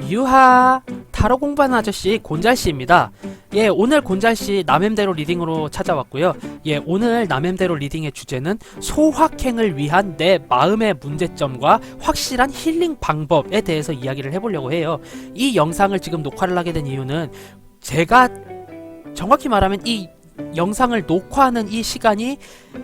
유하 타로 공부하는 아저씨 곤잘씨입니다. 예, 오늘 곤잘씨 남햄대로 리딩으로 찾아왔고요. 예, 오늘 남햄대로 리딩의 주제는 소확행을 위한 내 마음의 문제점과 확실한 힐링 방법에 대해서 이야기를 해보려고 해요. 이 영상을 지금 녹화를 하게 된 이유는 제가 정확히 말하면 이 영상을 녹화하는 이 시간이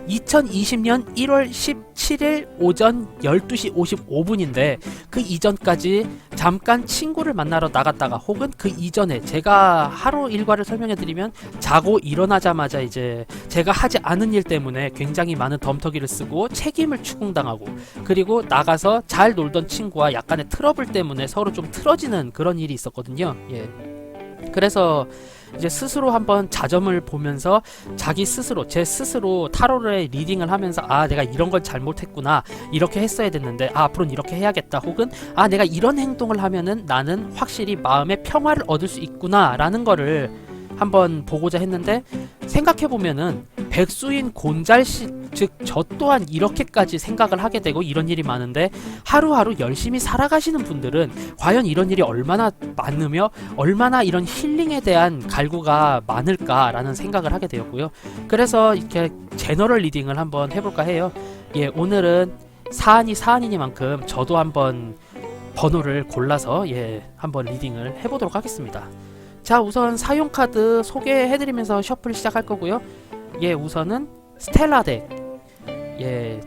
2020년 1월 17일 오전 12시 55분인데 그 이전까지 잠깐 친구를 만나러 나갔다가 혹은 그 이전에 제가 하루 일과를 설명해 드리면 자고 일어나자마자 이제 제가 하지 않은 일 때문에 굉장히 많은 덤터기를 쓰고 책임을 추궁당하고 그리고 나가서 잘 놀던 친구와 약간의 트러블 때문에 서로 좀 틀어지는 그런 일이 있었거든요. 예. 그래서 이제 스스로 한번 자점을 보면서 자기 스스로 제 스스로 타로를 리딩을 하면서 아 내가 이런 걸 잘못했구나 이렇게 했어야 됐는데 아 앞으로는 이렇게 해야겠다 혹은 아 내가 이런 행동을 하면은 나는 확실히 마음의 평화를 얻을 수 있구나 라는 거를 한번 보고자 했는데 생각해보면은 백수인 곤잘씨 즉 저 또한 이렇게까지 생각을 하게 되고 이런 일이 많은데 하루하루 열심히 살아가시는 분들은 과연 이런 일이 얼마나 많으며 얼마나 이런 힐링에 대한 갈구가 많을까라는 생각을 하게 되었고요. 그래서 이렇게 제너럴 리딩을 한번 해볼까 해요. 예, 오늘은 사안이니만큼 저도 한번 번호를 골라서 예 한번 리딩을 해보도록 하겠습니다. 자, 우선 사용카드 소개해드리면서 셔플 시작할 거고요. 예, 우선은 스텔라 덱. 예,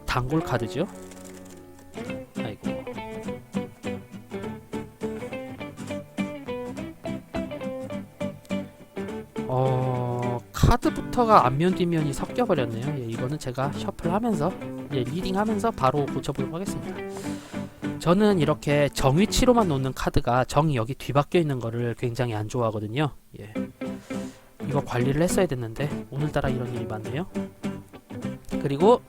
단골 카드죠. 아이고. 카드부터가 앞면 뒷면이 섞여버렸네요. 예, 이거는 제가 셔플하면서 예, 리딩하면서 바로 고쳐보도록 하겠습니다. 저는 이렇게 정위치로만 놓는 카드가 정이 여기 뒤바뀌어 있는 거를 굉장히 안 좋아하거든요. 예. 이거 관리를 했어야 됐는데 오늘따라 이런 일이 많네요. 그리고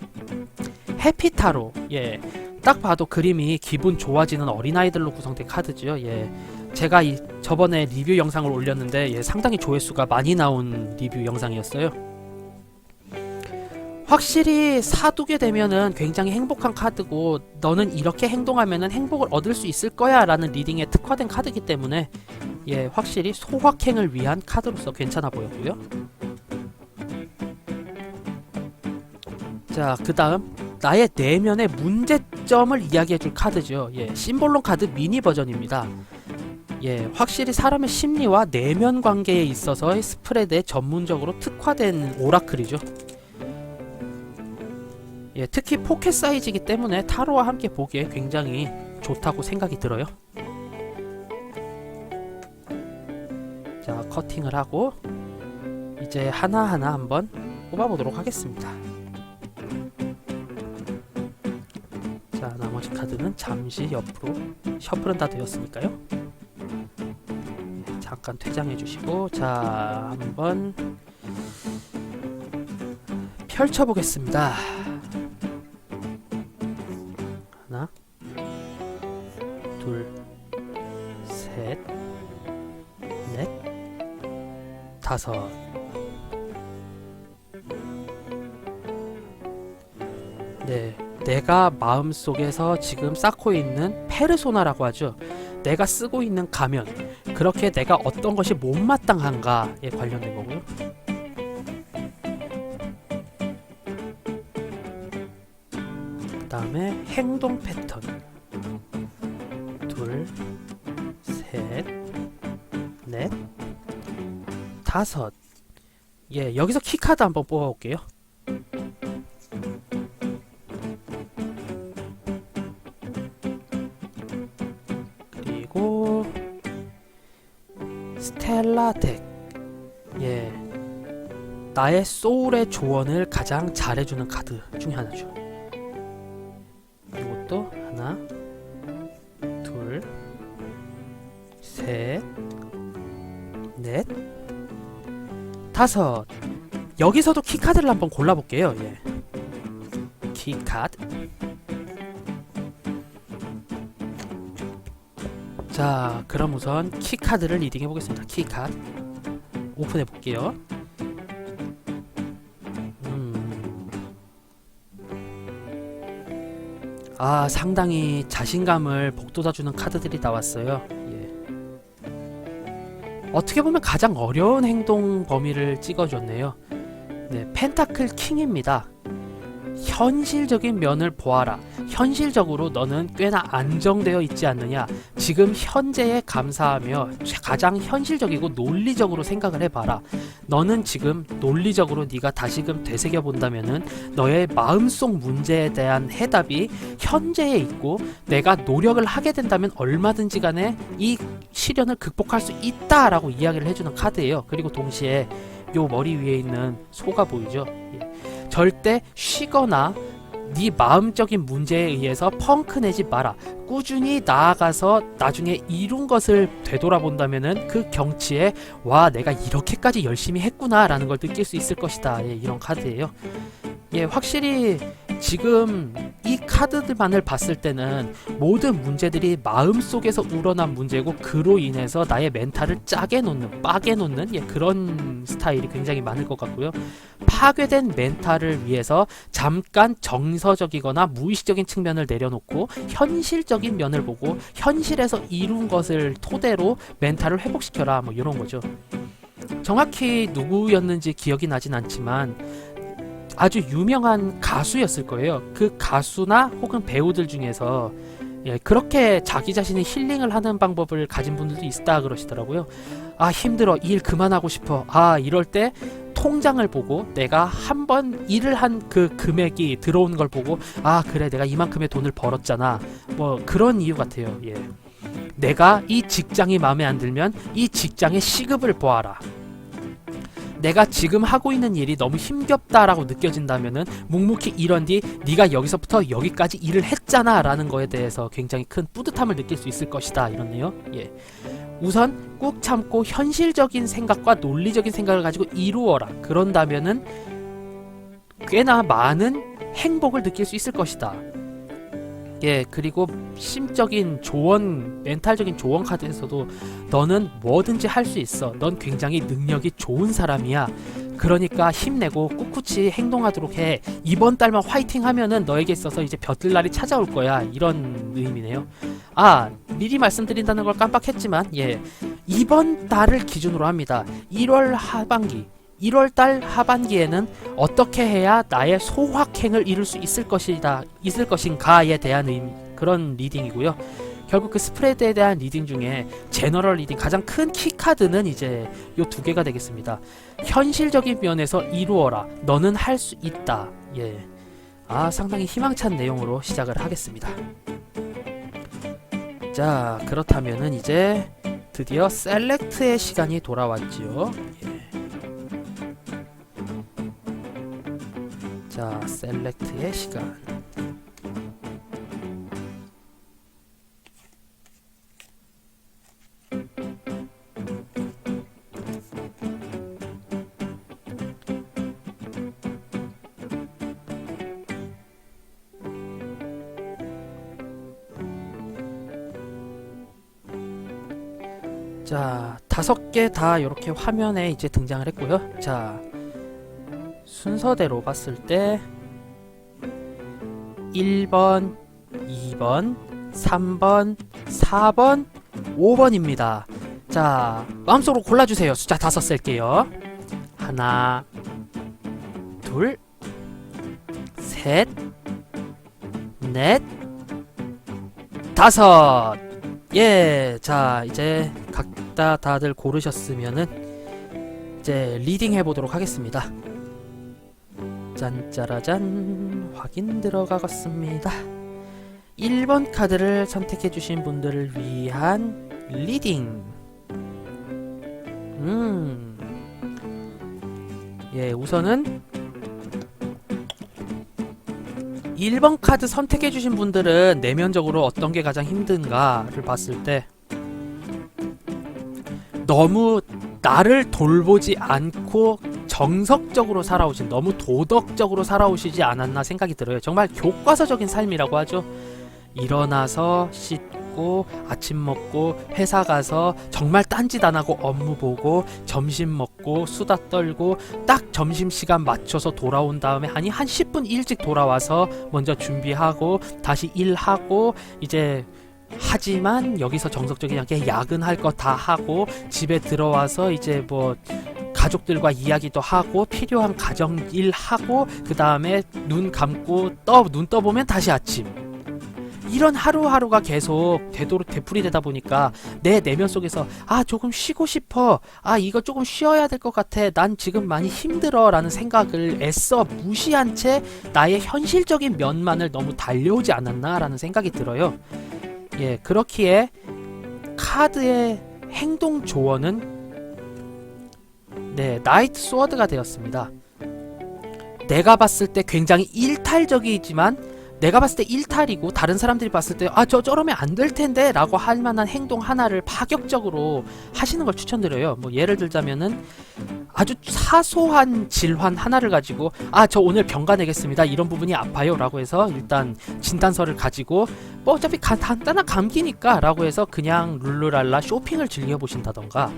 해피타로. 예. 딱 봐도 그림이 기분 좋아지는 어린아이들로 구성된 카드죠. 예. 제가 저번에 리뷰 영상을 올렸는데 예, 상당히 조회수가 많이 나온 리뷰 영상이었어요. 확실히 사두게 되면은 굉장히 행복한 카드고 너는 이렇게 행동하면은 행복을 얻을 수 있을 거야 라는 리딩에 특화된 카드이기 때문에 예 확실히 소확행을 위한 카드로서 괜찮아 보였고요. 자, 그 다음 나의 내면의 문제점을 이야기해줄 카드죠. 예, 심볼론 카드 미니 버전입니다. 예, 확실히 사람의 심리와 내면 관계에 있어서의 스프레드에 전문적으로 특화된 오라클이죠. 예, 특히 포켓 사이즈이기 때문에 타로와 함께 보기에 굉장히 좋다고 생각이 들어요. 자, 커팅을 하고 이제 하나하나 한번 뽑아보도록 하겠습니다. 자, 나머지 카드는 잠시 옆으로 셔플은 다 되었으니까요. 예, 잠깐 퇴장해 주시고 자, 한번 펼쳐보겠습니다. 하나, 둘, 셋, 넷, 다섯. 네, 내가 마음속에서 지금 쌓고 있는 페르소나라고 하죠. 내가 쓰고 있는 가면, 그렇게 내가 어떤 것이 못마땅한가에 관련된 거고요. 그 다음에 행동 패턴. 둘, 셋, 넷, 다섯. 예, 여기서 키카드 한번 뽑아볼게요. 그리고 스텔라 덱. 예, 나의 소울의 조언을 가장 잘해주는 카드 중에 하나죠. 이것도 하나, 둘, 셋, 넷, 다섯. 여기서도 키카드를 한번 골라볼게요. 예. 키카드. 자, 그럼 우선 키카드를 리딩해 보겠습니다. 키카드 오픈해 볼게요. 상당히 자신감을 북돋아주는 카드들이 나왔어요. 예. 어떻게 보면 가장 어려운 행동 범위를 찍어줬네요. 네, 펜타클 킹입니다. 현실적인 면을 보아라. 현실적으로 너는 꽤나 안정되어 있지 않느냐. 지금 현재에 감사하며 가장 현실적이고 논리적으로 생각을 해봐라. 너는 지금 논리적으로 네가 다시금 되새겨 본다면은 너의 마음속 문제에 대한 해답이 현재에 있고, 내가 노력을 하게 된다면 얼마든지 간에 이 시련을 극복할 수 있다라고 이야기를 해주는 카드예요. 그리고 동시에 요 머리 위에 있는 소가 보이죠? 예. 절대 쉬거나 네 마음적인 문제에 의해서 펑크 내지 마라. 꾸준히 나아가서 나중에 이룬 것을 되돌아본다면은 그 경치에 와, 내가 이렇게까지 열심히 했구나 라는 걸 느낄 수 있을 것이다. 예, 이런 카드예요. 예, 확실히 지금 이 카드들만을 봤을 때는 모든 문제들이 마음속에서 우러난 문제고, 그로 인해서 나의 멘탈을 짜게 놓는, 빠게 놓는 그런 스타일이 굉장히 많을 것 같고요. 파괴된 멘탈을 위해서 잠깐 정서적이거나 무의식적인 측면을 내려놓고 현실적인 면을 보고 현실에서 이룬 것을 토대로 멘탈을 회복시켜라, 뭐 이런 거죠. 정확히 누구였는지 기억이 나진 않지만 아주 유명한 가수였을 거예요. 그 가수나 혹은 배우들 중에서 그렇게 자기 자신이 힐링을 하는 방법을 가진 분들도 있다 그러시더라고요. 힘들어, 일 그만하고 싶어, 이럴 때 통장을 보고 내가 한번 일을 한 그 금액이 들어오는 걸 보고 그래, 내가 이만큼의 돈을 벌었잖아, 뭐 그런 이유 같아요. 예. 내가 이 직장이 마음에 안 들면 이 직장의 시급을 보아라. 내가 지금 하고 있는 일이 너무 힘겹다라고 느껴진다면은 묵묵히 일한 뒤 네가 여기서부터 여기까지 일을 했잖아 라는 거에 대해서 굉장히 큰 뿌듯함을 느낄 수 있을 것이다, 이렇네요. 예. 우선 꾹 참고 현실적인 생각과 논리적인 생각을 가지고 이루어라. 그런다면은 꽤나 많은 행복을 느낄 수 있을 것이다. 예, 그리고 심적인 조언, 멘탈적인 조언 카드에서도 너는 뭐든지 할 수 있어. 넌 굉장히 능력이 좋은 사람이야. 그러니까 힘내고 꿋꿋이 행동하도록 해. 이번 달만 화이팅 하면은 너에게 있어서 이제 벼들 날이 찾아올 거야. 이런 의미네요. 미리 말씀드린다는 걸 깜빡했지만, 이번 달을 기준으로 합니다. 1월 하반기, 1월달 하반기에는 어떻게 해야 나의 소확행을 이룰 수 있을 것인가에 대한 그런 리딩이고요. 결국 그 스프레드에 대한 리딩 중에 제너럴 리딩, 가장 큰 키카드는 이제 요 두 개가 되겠습니다. 현실적인 면에서 이루어라. 너는 할 수 있다. 예. 상당히 희망찬 내용으로 시작을 하겠습니다. 자, 그렇다면은 이제 드디어 셀렉트의 시간이 돌아왔지요. 자, 셀렉트의 시간. 자, 5개 다 이렇게 화면에 이제 등장을 했고요. 자, 순서대로 봤을 때 1번, 2번, 3번, 4번, 5번입니다. 자, 마음속으로 골라주세요. 숫자 5 셀게요. 하나, 둘, 셋, 넷, 5. 예, 자, 이제 각자 다들 고르셨으면은 이제 리딩 해보도록 하겠습니다. 짠짜라짠, 확인 들어가겠습니다. 1번 카드를 선택해주신 분들을 위한 리딩. 예, 우선은 1번 카드 선택해주신 분들은 내면적으로 어떤 게 가장 힘든가를 봤을 때 너무 나를 돌보지 않고 정석적으로 살아오신, 너무 도덕적으로 살아오시지 않았나 생각이 들어요. 정말 교과서적인 삶이라고 하죠. 일어나서 씻고 씻고 아침 먹고 회사 가서 정말 딴짓 안 하고 업무 보고 점심 먹고 수다 떨고 딱 점심시간 맞춰서 돌아온 다음에 한 10분 일찍 돌아와서 먼저 준비하고 다시 일하고 이제 하지만 여기서 정석적이게 야근할 거 다 하고 집에 들어와서 이제 뭐 가족들과 이야기도 하고 필요한 가정 일 하고 그 다음에 눈 감고 눈 떠보면 다시 아침. 이런 하루하루가 계속 되풀이 되다 보니까 내 내면 속에서 조금 쉬고 싶어, 이거 조금 쉬어야 될 것 같아, 난 지금 많이 힘들어 라는 생각을 애써 무시한 채 나의 현실적인 면만을 너무 달려오지 않았나 라는 생각이 들어요. 예, 그렇기에 카드의 행동 조언은 나이트 스워드가 되었습니다. 내가 봤을 때 굉장히 일탈적이지만 내가 봤을 때 일탈이고 다른 사람들이 봤을 때 저러면 안 될 텐데 라고 할 만한 행동 하나를 파격적으로 하시는 걸 추천드려요. 뭐 예를 들자면은 아주 사소한 질환 하나를 가지고 저 오늘 병가 내겠습니다, 이런 부분이 아파요 라고 해서 일단 진단서를 가지고 뭐 어차피 간단한 감기니까 라고 해서 그냥 룰루랄라 쇼핑을 즐겨보신다던가,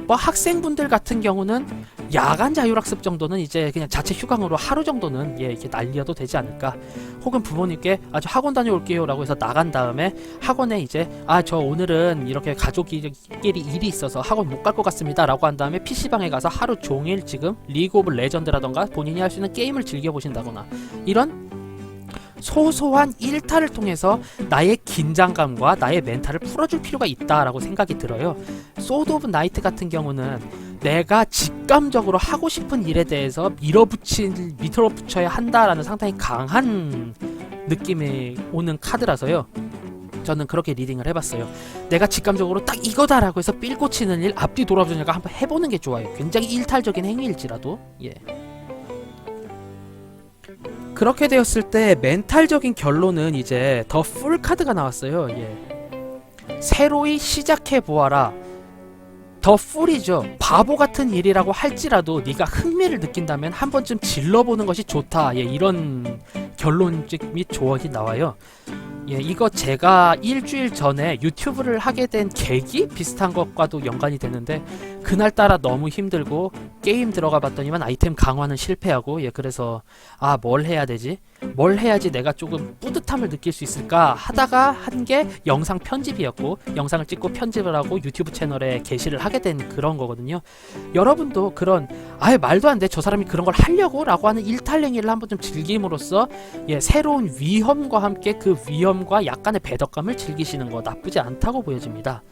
뭐 학생분들 같은 경우는 야간 자율학습 정도는 이제 그냥 자체 휴강으로 하루 정도는 이렇게 날려도 되지 않을까. 혹은 부모님께 저 학원 다녀올게요 라고 해서 나간 다음에 학원에 이제 저 오늘은 이렇게 가족끼리 일이 있어서 학원 못 갈 것 같습니다 라고 한 다음에 PC방에 가서 하루 종일 지금 리그 오브 레전드라던가 본인이 할 수 있는 게임을 즐겨보신다거나, 이런 소소한 일탈을 통해서 나의 긴장감과 나의 멘탈을 풀어줄 필요가 있다라고 생각이 들어요. 소드 오브 나이트 같은 경우는 내가 직감적으로 하고 싶은 일에 대해서 밀어붙여야 한다라는 상당히 강한 느낌이 오는 카드라서요. 저는 그렇게 리딩을 해봤어요. 내가 직감적으로 딱 이거다라고 해서 삘 꽂히는 일 앞뒤 돌아보니까 한번 해보는 게 좋아요. 굉장히 일탈적인 행위일지라도. 그렇게 되었을 때 멘탈적인 결론은 이제 더 풀 카드가 나왔어요. 새로이 시작해보아라. 더 풀이죠. 바보 같은 일이라고 할지라도 네가 흥미를 느낀다면 한 번쯤 질러보는 것이 좋다. 이런 결론적 및 조언이 나와요. 이거 제가 일주일 전에 유튜브를 하게 된 계기? 비슷한 것과도 연관이 되는데, 그날따라 너무 힘들고 게임 들어가 봤더니만 아이템 강화는 실패하고, 그래서 뭘 해야 되지? 뭘 해야지 내가 조금 뿌듯함을 느낄 수 있을까 하다가 한 게 영상 편집이었고, 영상을 찍고 편집을 하고 유튜브 채널에 게시를 하게 된 그런 거거든요. 여러분도 그런 말도 안 돼, 저 사람이 그런 걸 하려고? 라고 하는 일탈행위를 한번 좀 즐김으로써 새로운 위험과 함께 그 위험과 약간의 배덕감을 즐기시는 거 나쁘지 않다고 보여집니다.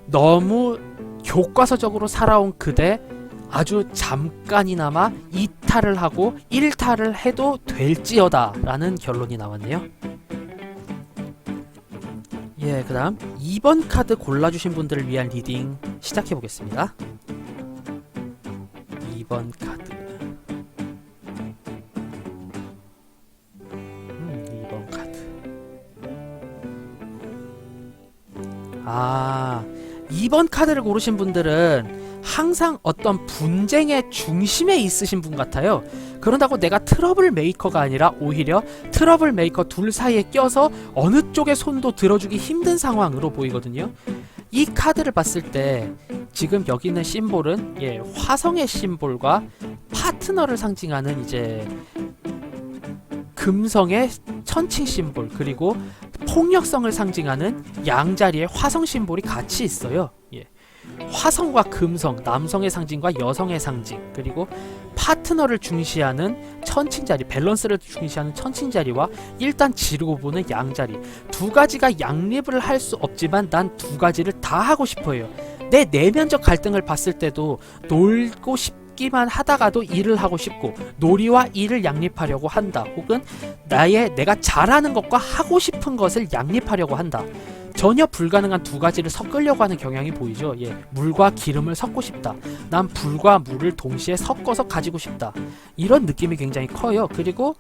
너무 교과서적으로 살아온 그대, 아주 잠깐이나마 이탈을 하고 일탈을 해도 될지어다 라는 결론이 나왔네요. 그 다음 2번 카드 골라주신 분들을 위한 리딩 시작해보겠습니다. 2번 카드 2번 카드 2번 카드를 고르신 분들은 항상 어떤 분쟁의 중심에 있으신 분 같아요. 그런다고 내가 트러블 메이커가 아니라 오히려 트러블 메이커 둘 사이에 껴서 어느 쪽의 손도 들어주기 힘든 상황으로 보이거든요. 이 카드를 봤을 때 지금 여기 있는 심볼은 화성의 심볼과 파트너를 상징하는 이제 금성의 천칭 심볼, 그리고 폭력성을 상징하는 양자리의 화성 심볼이 같이 있어요. 화성과 금성, 남성의 상징과 여성의 상징, 그리고 파트너를 중시하는 천칭자리, 밸런스를 중시하는 천칭자리와 일단 지르고 보는 양자리, 두 가지가 양립을 할 수 없지만 난 두 가지를 다 하고 싶어요. 내 내면적 갈등을 봤을 때도 놀고 싶기만 하다가도 일을 하고 싶고, 놀이와 일을 양립하려고 한다. 혹은 내가 잘하는 것과 하고 싶은 것을 양립하려고 한다. 전혀 불가능한 두 가지를 섞으려고 하는 경향이 보이죠. 물과 기름을 섞고 싶다. 난 불과 물을 동시에 섞어서 가지고 싶다. 이런 느낌이 굉장히 커요. 그리고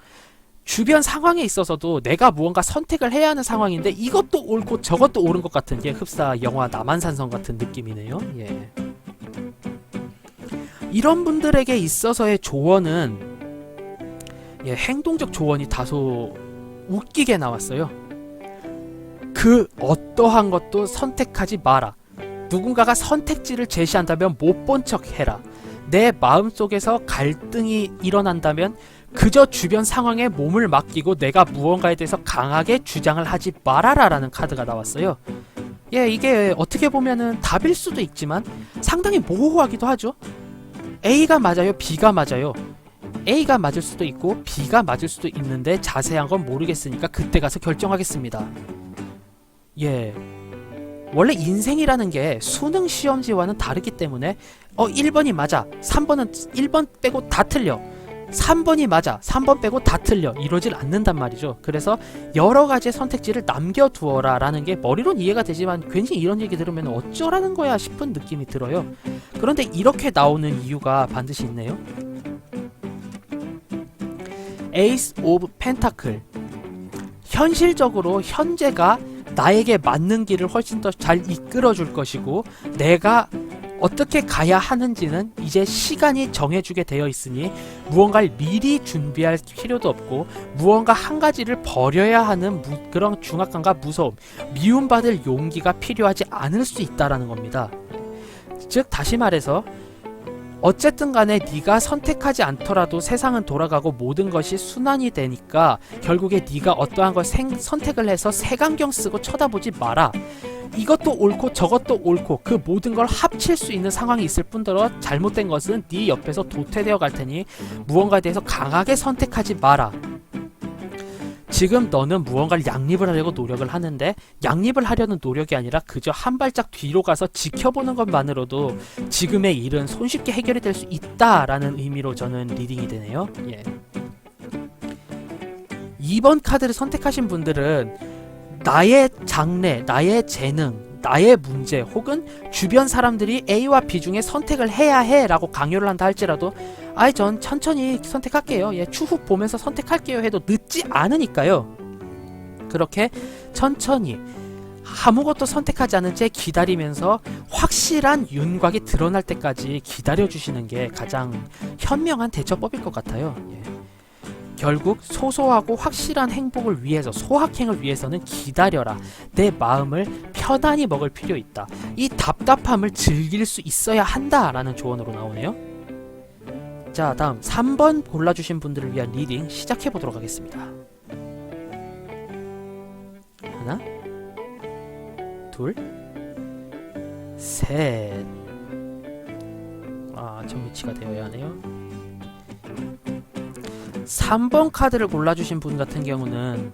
주변 상황에 있어서도 내가 무언가 선택을 해야 하는 상황인데 이것도 옳고 저것도 옳은 것 같은 흡사 영화 남한산성 같은 느낌이네요. 이런 분들에게 있어서의 조언은 행동적 조언이 다소 웃기게 나왔어요. 그 어떠한 것도 선택하지 마라. 누군가가 선택지를 제시한다면 못 본 척 해라. 내 마음속에서 갈등이 일어난다면 그저 주변 상황에 몸을 맡기고 내가 무언가에 대해서 강하게 주장을 하지 말아라 라는 카드가 나왔어요. 예, 이게 어떻게 보면은 답일 수도 있지만 상당히 모호하기도 하죠. A가 맞아요, B가 맞아요. A가 맞을 수도 있고 B가 맞을 수도 있는데 자세한 건 모르겠으니까 그때 가서 결정하겠습니다. 예, 원래 인생이라는 게 수능 시험지와는 다르기 때문에 1번이 맞아, 3번은 1번 빼고 다 틀려, 3번이 맞아, 3번 빼고 다 틀려, 이러질 않는단 말이죠. 그래서 여러 가지의 선택지를 남겨두어라 라는 게 머리론 이해가 되지만 괜히 이런 얘기 들으면 어쩌라는 거야 싶은 느낌이 들어요. 그런데 이렇게 나오는 이유가 반드시 있네요. 에이스 오브 펜타클. 현실적으로 현재가 나에게 맞는 길을 훨씬 더 잘 이끌어 줄 것이고 내가 어떻게 가야 하는지는 이제 시간이 정해주게 되어 있으니 무언가를 미리 준비할 필요도 없고 무언가 한 가지를 버려야 하는 그런 중압감과 무서움, 미움받을 용기가 필요하지 않을 수 있다라는 겁니다. 즉 다시 말해서 어쨌든 간에 네가 선택하지 않더라도 세상은 돌아가고 모든 것이 순환이 되니까 결국에 네가 어떠한 걸 선택을 해서 색안경 쓰고 쳐다보지 마라. 이것도 옳고 저것도 옳고 그 모든 걸 합칠 수 있는 상황이 있을 뿐더러 잘못된 것은 네 옆에서 도태되어 갈 테니 무언가에 대해서 강하게 선택하지 마라. 지금 너는 무언가를 양립을 하려고 노력을 하는데 양립을 하려는 노력이 아니라 그저 한 발짝 뒤로 가서 지켜보는 것만으로도 지금의 일은 손쉽게 해결이 될 수 있다라는 의미로 저는 리딩이 되네요. 예. 2번 카드를 선택하신 분들은 나의 장래, 나의 재능, 나의 문제 혹은 주변 사람들이 A와 B 중에 선택을 해야 해 라고 강요를 한다 할지라도 아이 전 천천히 선택할게요, 예, 추후 보면서 선택할게요 해도 늦지 않으니까요. 그렇게 천천히 아무것도 선택하지 않은 채 기다리면서 확실한 윤곽이 드러날 때까지 기다려주시는 게 가장 현명한 대처법일 것 같아요. 예. 결국 소소하고 확실한 행복을 위해서, 소확행을 위해서는 기다려라. 내 마음을 편안히 먹을 필요 있다. 이 답답함을 즐길 수 있어야 한다라는 조언으로 나오네요. 자, 다음 3번 골라주신 분들을 위한 리딩 시작해보도록 하겠습니다. 하나, 둘, 셋. 전위치가 되어야 하네요. 3번 카드를 골라주신 분 같은 경우는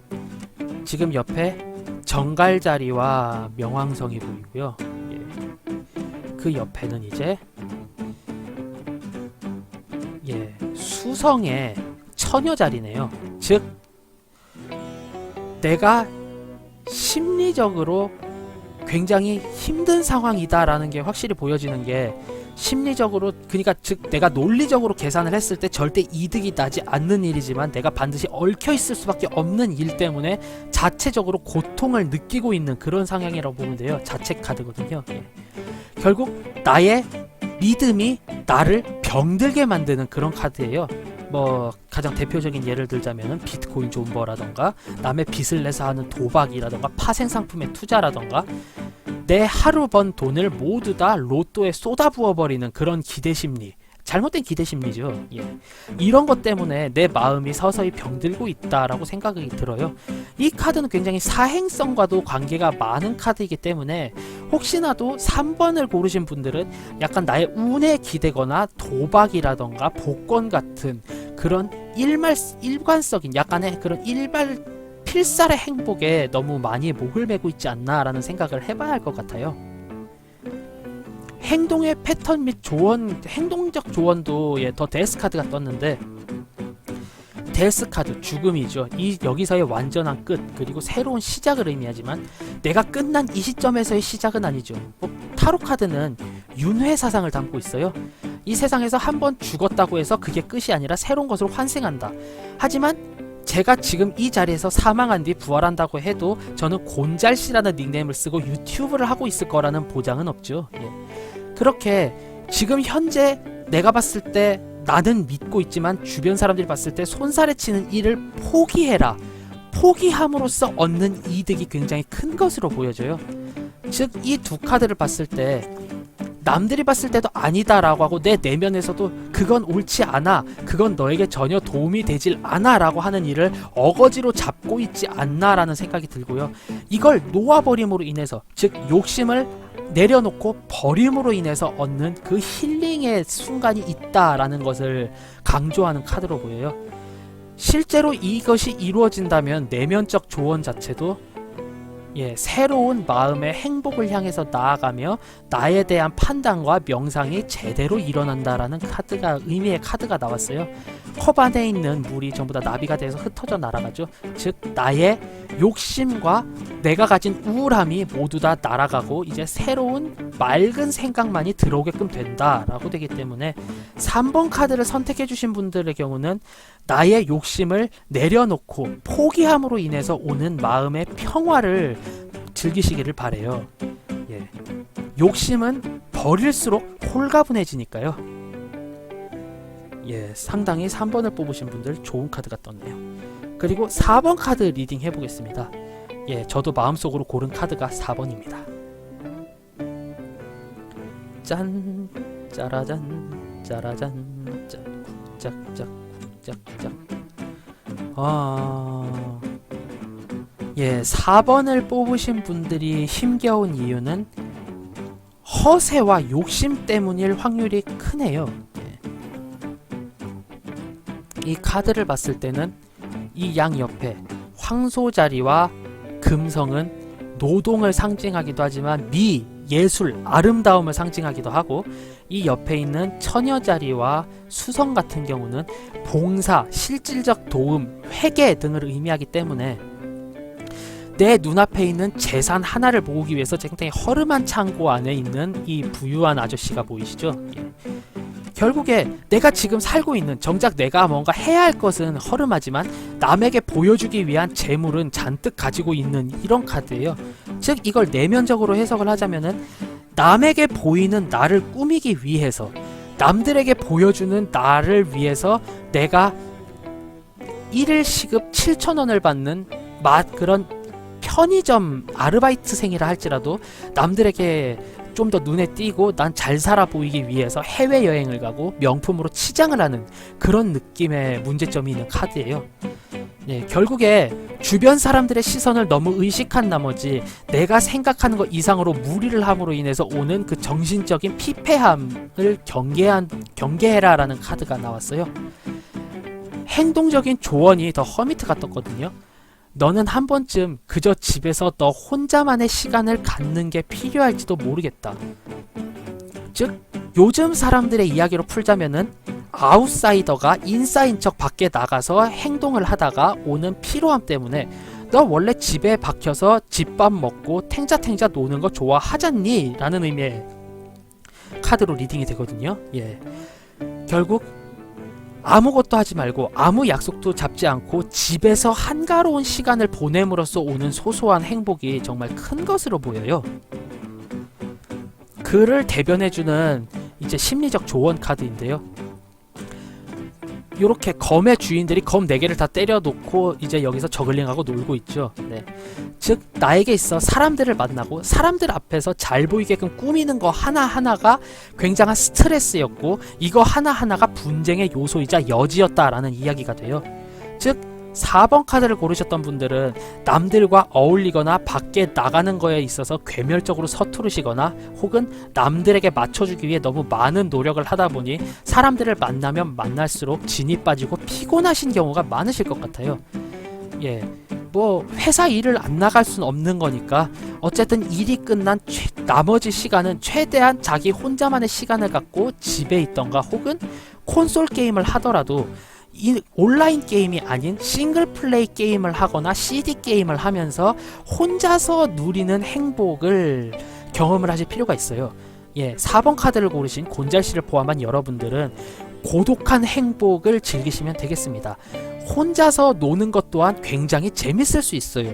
지금 옆에 정갈자리와 명왕성이 보이고요. 예. 그 옆에는 이제 수성의 처녀자리네요. 즉 내가 심리적으로 굉장히 힘든 상황이다라는 게 확실히 보여지는 게 심리적으로, 그러니까 즉 내가 논리적으로 계산을 했을 때 절대 이득이 나지 않는 일이지만 내가 반드시 얽혀 있을 수밖에 없는 일 때문에 자체적으로 고통을 느끼고 있는 그런 상황이라고 보면 돼요. 자체 카드거든요. 예. 결국 나의 믿음이 나를 병들게 만드는 그런 카드예요. 뭐 가장 대표적인 예를 들자면은 비트코인 존버라던가 남의 빚을 내서 하는 도박이라던가 파생상품의 투자라던가 내 하루 번 돈을 모두 다 로또에 쏟아부어버리는 그런 기대심리, 잘못된 기대심리죠. 예. 이런 것 때문에 내 마음이 서서히 병들고 있다라고 생각이 들어요. 이 카드는 굉장히 사행성과도 관계가 많은 카드이기 때문에 혹시나도 3번을 고르신 분들은 약간 나의 운에 기대거나 도박이라던가 복권 같은 그런 일관적인 약간의 그런 필살의 행복에 너무 많이 목을 매고 있지 않나라는 생각을 해봐야 할 것 같아요. 행동의 패턴 및 조언, 행동적 조언도 더 데스 카드가 떴는데 데스 카드, 죽음이죠. 여기서의 완전한 끝 그리고 새로운 시작을 의미하지만 내가 끝난 이 시점에서의 시작은 아니죠. 타로 카드는 윤회 사상을 담고 있어요. 이 세상에서 한번 죽었다고 해서 그게 끝이 아니라 새로운 것으로 환생한다. 하지만 제가 지금 이 자리에서 사망한 뒤 부활한다고 해도 저는 곤잘씨라는 닉네임을 쓰고 유튜브를 하고 있을 거라는 보장은 없죠. 예. 그렇게 지금 현재 내가 봤을 때 나는 믿고 있지만 주변 사람들이 봤을 때 손살에 치는 일을 포기해라. 포기함으로써 얻는 이득이 굉장히 큰 것으로 보여져요. 즉, 이 두 카드를 봤을 때 남들이 봤을 때도 아니다 라고 하고 내 내면에서도 그건 옳지 않아, 그건 너에게 전혀 도움이 되질 않아 라고 하는 일을 어거지로 잡고 있지 않나 라는 생각이 들고요. 이걸 놓아버림으로 인해서, 즉 욕심을 내려놓고 버림으로 인해서 얻는 그 힐링의 순간이 있다라는 것을 강조하는 카드로 보여요. 실제로 이것이 이루어진다면 내면적 조언 자체도 새로운 마음의 행복을 향해서 나아가며 나에 대한 판단과 명상이 제대로 일어난다라는 의미의 카드가 나왔어요. 컵 안에 있는 물이 전부 다 나비가 돼서 흩어져 날아가죠. 즉 나의 욕심과 내가 가진 우울함이 모두 다 날아가고 이제 새로운 맑은 생각만이 들어오게끔 된다라고 되기 때문에 3번 카드를 선택해 주신 분들의 경우는 나의 욕심을 내려놓고 포기함으로 인해서 오는 마음의 평화를 즐기시기를 바래요. 욕심은 버릴수록 홀가분해지니까요. 상당히 3번을 뽑으신 분들 좋은 카드가 떴네요. 그리고 4번 카드 리딩 해보겠습니다. 저도 마음속으로 고른 카드가 4번입니다. 짠, 짜라잔, 짜라잔, 짠, 짝짝, 짝짝. 4번을 뽑으신 분들이 힘겨운 이유는 허세와 욕심 때문일 확률이 크네요. 이 카드를 봤을 때는 이 양 옆에 황소자리와 금성은 노동을 상징하기도 하지만 미, 예술, 아름다움을 상징하기도 하고, 이 옆에 있는 처녀자리와 수성 같은 경우는 봉사, 실질적 도움, 회계 등을 의미하기 때문에 내 눈앞에 있는 재산 하나를 모으기 위해서 굉장히 허름한 창고 안에 있는 이 부유한 아저씨가 보이시죠? 결국에 내가 지금 살고 있는, 정작 내가 뭔가 해야 할 것은 허름하지만 남에게 보여주기 위한 재물은 잔뜩 가지고 있는 이런 카드예요. 즉 이걸 내면적으로 해석을 하자면은 남에게 보이는 나를 꾸미기 위해서, 남들에게 보여주는 나를 위해서 내가 1일 시급 7,000원을 받는 그런 편의점 아르바이트생이라 할지라도 남들에게 좀 더 눈에 띄고 난 잘 살아 보이기 위해서 해외여행을 가고 명품으로 치장을 하는 그런 느낌의 문제점이 있는 카드예요. 결국에 주변 사람들의 시선을 너무 의식한 나머지 내가 생각하는 것 이상으로 무리를 함으로 인해서 오는 그 정신적인 피폐함을 경계해라 라는 카드가 나왔어요. 행동적인 조언이 더 허미트가 떴거든요. 너는 한 번쯤 그저 집에서 너 혼자만의 시간을 갖는 게 필요할지도 모르겠다. 즉 요즘 사람들의 이야기로 풀자면은 아웃사이더가 인사인 척 밖에 나가서 행동을 하다가 오는 피로함 때문에 너 원래 집에 박혀서 집밥 먹고 탱자탱자 노는 거 좋아하잖니? 라는 의미의 카드로 리딩이 되거든요. 결국 아무것도 하지 말고 아무 약속도 잡지 않고 집에서 한가로운 시간을 보냄으로써 오는 소소한 행복이 정말 큰 것으로 보여요. 그를 대변해주는 이제 심리적 조언 카드인데요. 요렇게 검의 주인들이 검 4개를 다 때려놓고 이제 여기서 저글링하고 놀고 있죠. 즉 나에게 있어 사람들을 만나고 사람들 앞에서 잘 보이게끔 꾸미는 거 하나하나가 굉장한 스트레스였고 이거 하나하나가 분쟁의 요소이자 여지였다라는 이야기가 돼요. 즉 4번 카드를 고르셨던 분들은 남들과 어울리거나 밖에 나가는 거에 있어서 괴멸적으로 서투르시거나 혹은 남들에게 맞춰주기 위해 너무 많은 노력을 하다 보니 사람들을 만나면 만날수록 진이 빠지고 피곤하신 경우가 많으실 것 같아요. 뭐 회사 일을 안 나갈 순 없는 거니까 어쨌든 일이 끝난 나머지 시간은 최대한 자기 혼자만의 시간을 갖고 집에 있던가 혹은 콘솔 게임을 하더라도 이 온라인 게임이 아닌 싱글 플레이 게임을 하거나 CD 게임을 하면서 혼자서 누리는 행복을 경험을 하실 필요가 있어요. 4번 카드를 고르신 곤잘씨를 포함한 여러분들은 고독한 행복을 즐기시면 되겠습니다. 혼자서 노는 것 또한 굉장히 재밌을 수 있어요.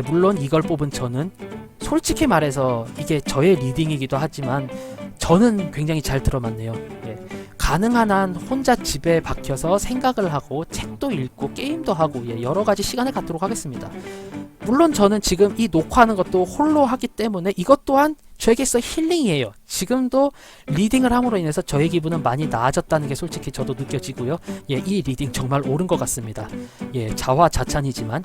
물론 이걸 뽑은 저는 솔직히 말해서 이게 저의 리딩이기도 하지만 저는 굉장히 잘 들어맞네요. 가능한 한 혼자 집에 박혀서 생각을 하고 책도 읽고 게임도 하고 여러 가지 시간을 갖도록 하겠습니다. 물론 저는 지금 이 녹화하는 것도 홀로 하기 때문에 이것 또한 저에게서 힐링이에요. 지금도 리딩을 함으로 인해서 저의 기분은 많이 나아졌다는 게 솔직히 저도 느껴지고요. 이 리딩 정말 옳은 것 같습니다. 자화자찬이지만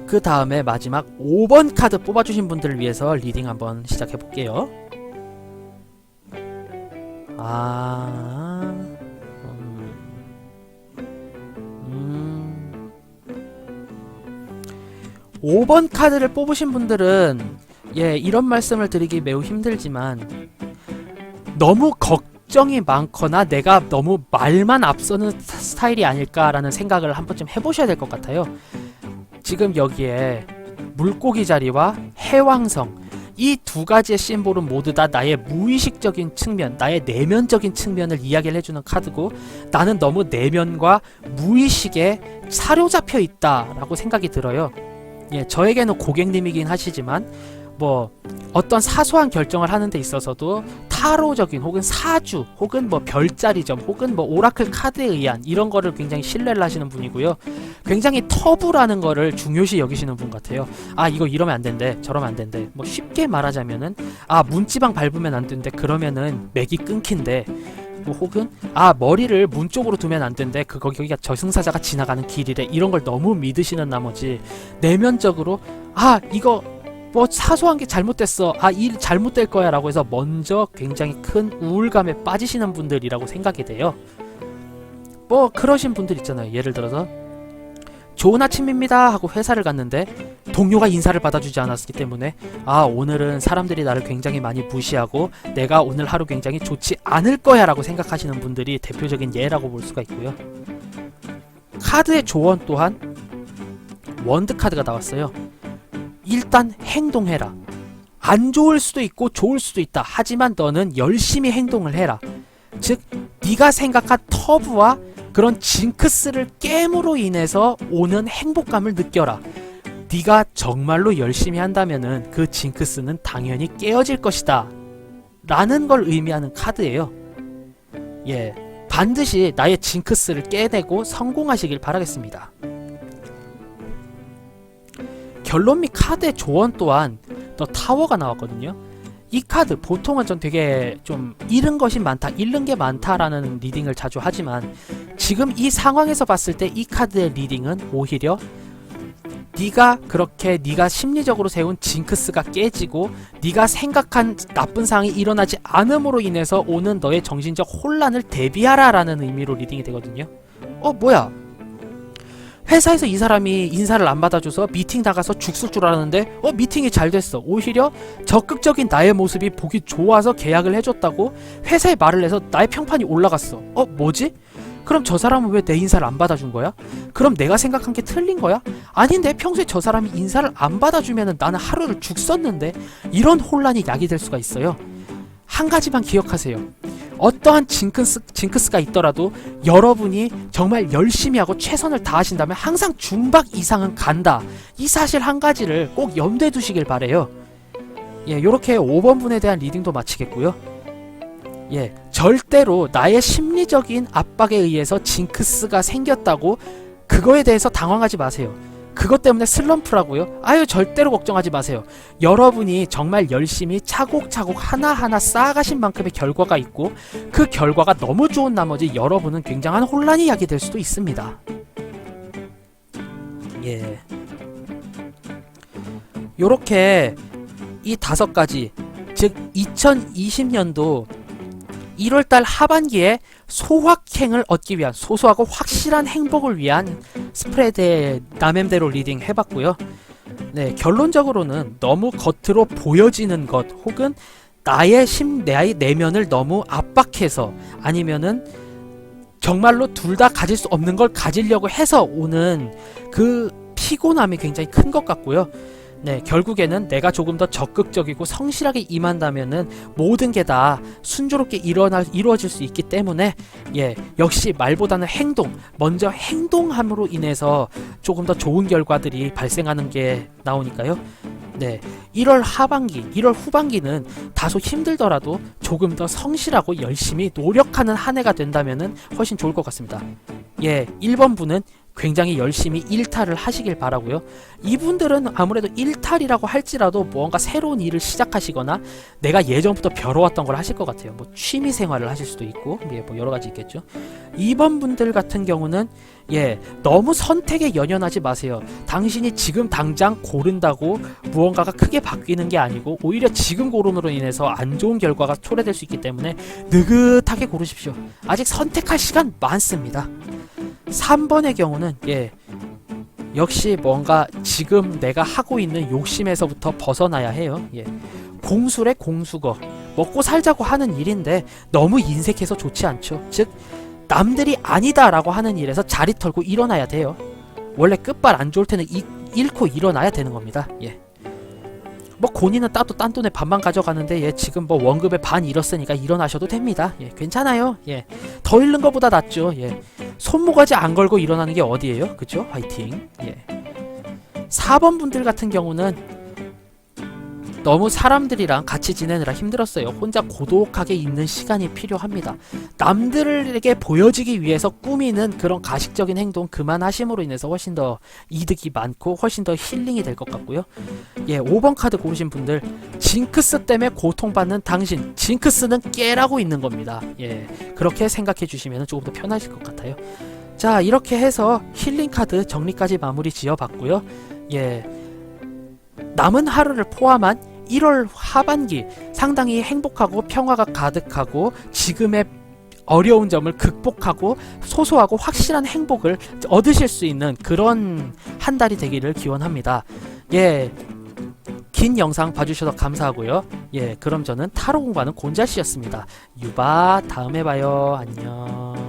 그 다음에 마지막 5번 카드 뽑아주신 분들을 위해서 리딩 한번 시작해 볼게요. 5번 카드를 뽑으신 분들은 이런 말씀을 드리기 매우 힘들지만 너무 걱정이 많거나 내가 너무 말만 앞서는 스타일이 아닐까라는 생각을 한 번쯤 해보셔야 될 것 같아요. 지금 여기에 물고기 자리와 해왕성 이 두 가지의 심볼은 모두 다 나의 무의식적인 측면, 나의 내면적인 측면을 이야기를 해주는 카드고 나는 너무 내면과 무의식에 사로잡혀 있다라고 생각이 들어요. 저에게는 고객님이긴 하시지만 뭐 어떤 사소한 결정을 하는 데 있어서도 타로적인 혹은 사주 혹은 뭐 별자리점 혹은 뭐 오라클 카드에 의한 이런 거를 굉장히 신뢰를 하시는 분이고요. 굉장히 터부라는 거를 중요시 여기시는 분 같아요. 이거 이러면 안 된대, 저러면 안 된대. 뭐 쉽게 말하자면은 문지방 밟으면 안 된대, 그러면은 맥이 끊긴대. 뭐 혹은 머리를 문 쪽으로 두면 안 된대, 거기가 저승사자가 지나가는 길이래. 이런 걸 너무 믿으시는 나머지 내면적으로 이거 뭐 사소한 게 잘못됐어, 일 잘못될 거야 라고 해서 먼저 굉장히 큰 우울감에 빠지시는 분들이라고 생각이 돼요. 뭐 그러신 분들 있잖아요. 예를 들어서 좋은 아침입니다 하고 회사를 갔는데 동료가 인사를 받아주지 않았기 때문에 오늘은 사람들이 나를 굉장히 많이 무시하고 내가 오늘 하루 굉장히 좋지 않을 거야 라고 생각하시는 분들이 대표적인 예라고 볼 수가 있고요. 카드의 조언 또한 원드 카드가 나왔어요. 일단 행동해라. 안 좋을 수도 있고 좋을 수도 있다. 하지만 너는 열심히 행동을 해라. 즉 네가 생각한 터부와 그런 징크스를 깨므로 인해서 오는 행복감을 느껴라. 네가 정말로 열심히 한다면은 그 징크스는 당연히 깨어질 것이다 라는 걸 의미하는 카드예요. 반드시 나의 징크스를 깨내고 성공하시길 바라겠습니다. 결론 및 카드의 조언 또한 더 타워가 나왔거든요. 이 카드 보통은 전 되게 좀 잃은 것이 많다, 잃는 게 많다라는 리딩을 자주 하지만 지금 이 상황에서 봤을 때 이 카드의 리딩은 오히려 네가 심리적으로 세운 징크스가 깨지고 네가 생각한 나쁜 상황이 일어나지 않음으로 인해서 오는 너의 정신적 혼란을 대비하라 라는 의미로 리딩이 되거든요. 뭐야, 회사에서 이 사람이 인사를 안 받아줘서 미팅 나가서 죽을 줄 알았는데 미팅이 잘 됐어. 오히려 적극적인 나의 모습이 보기 좋아서 계약을 해줬다고 회사에 말을 해서 나의 평판이 올라갔어. 뭐지? 그럼 저 사람은 왜 내 인사를 안 받아준 거야? 그럼 내가 생각한 게 틀린 거야? 아닌데 평소에 저 사람이 인사를 안 받아주면 나는 하루를 죽 썼는데. 이런 혼란이 야기될 수가 있어요. 한 가지만 기억하세요. 어떠한 징크스가 있더라도 여러분이 정말 열심히 하고 최선을 다하신다면 항상 중박 이상은 간다. 이 사실 한 가지를 꼭 염두에 두시길 바래요. 요렇게 5번 분에 대한 리딩도 마치겠고요. 절대로 나의 심리적인 압박에 의해서 징크스가 생겼다고 그거에 대해서 당황하지 마세요. 그것 때문에 슬럼프라고요? 절대로 걱정하지 마세요. 여러분이 정말 열심히 차곡차곡 하나하나 쌓아가신 만큼의 결과가 있고 그 결과가 너무 좋은 나머지 여러분은 굉장한 혼란이 야기될 수도 있습니다. 요렇게 이 5가지, 즉 2020년도 1월달 하반기에 소확행을 얻기 위한 소소하고 확실한 행복을 위한 스프레드의 남엠대로 리딩 해봤고요. 결론적으로는 너무 겉으로 보여지는 것 혹은 나의 내면을 너무 압박해서 아니면은 정말로 둘 다 가질 수 없는 걸 가지려고 해서 오는 그 피곤함이 굉장히 큰 것 같고요. 결국에는 내가 조금 더 적극적이고 성실하게 임한다면은 모든 게 다 순조롭게 이루어질 수 있기 때문에 역시 말보다는 먼저 행동함으로 인해서 조금 더 좋은 결과들이 발생하는 게 나오니까요. 네, 1월 하반기, 1월 후반기는 다소 힘들더라도 조금 더 성실하고 열심히 노력하는 한 해가 된다면은 훨씬 좋을 것 같습니다. 예, 1번 분은 굉장히 열심히 일탈을 하시길 바라고요. 이분들은 아무래도 일탈이라고 할지라도 뭔가 새로운 일을 시작하시거나 내가 예전부터 벼러왔던 걸 하실 것 같아요. 뭐 취미 생활을 하실 수도 있고, 예, 뭐 여러 가지 있겠죠. 2번 분들 같은 경우는 예, 너무 선택에 연연하지 마세요. 당신이 지금 당장 고른다고 무언가가 크게 바뀌는 게 아니고 오히려 지금 고름으로 인해서 안 좋은 결과가 초래될 수 있기 때문에 느긋하게 고르십시오. 아직 선택할 시간 많습니다. 3번의 경우는 예, 역시 뭔가 지금 내가 하고 있는 욕심에서부터 벗어나야 해요. 예, 공술의 공수거, 먹고 살자고 하는 일인데 너무 인색해서 좋지 않죠. 즉 남들이 아니다 라고 하는 일에서 자리 털고 일어나야 돼요. 원래 끝발 안 좋을 때는 잃고 일어나야 되는 겁니다. 예, 뭐 본인은 따도 딴 돈에 반만 가져가는데 예, 지금 뭐 원급의 반 잃었으니까 일어나셔도 됩니다. 예, 괜찮아요. 예, 더 잃는 것보다 낫죠. 예, 손모가지 안 걸고 일어나는 게 어디예요? 그쵸? 화이팅. 예. 4번 분들 같은 경우는 너무 사람들이랑 같이 지내느라 힘들었어요. 혼자 고독하게 있는 시간이 필요합니다. 남들에게 보여지기 위해서 꾸미는 그런 가식적인 행동 그만하심으로 인해서 훨씬 더 이득이 많고 훨씬 더 힐링이 될 것 같고요. 예, 5번 카드 고르신 분들, 징크스 때문에 고통받는 당신, 징크스는 깨라고 있는 겁니다. 예, 그렇게 생각해 주시면 조금 더 편하실 것 같아요. 자, 이렇게 해서 힐링 카드 정리까지 마무리 지어봤고요. 예, 남은 하루를 포함한 1월 하반기 상당히 행복하고 평화가 가득하고 지금의 어려운 점을 극복하고 소소하고 확실한 행복을 얻으실 수 있는 그런 한 달이 되기를 기원합니다. 예, 긴 영상 봐주셔서 감사하고요. 예, 그럼 저는 타로 공부하는 곤자씨였습니다. 유바, 다음에 봐요. 안녕.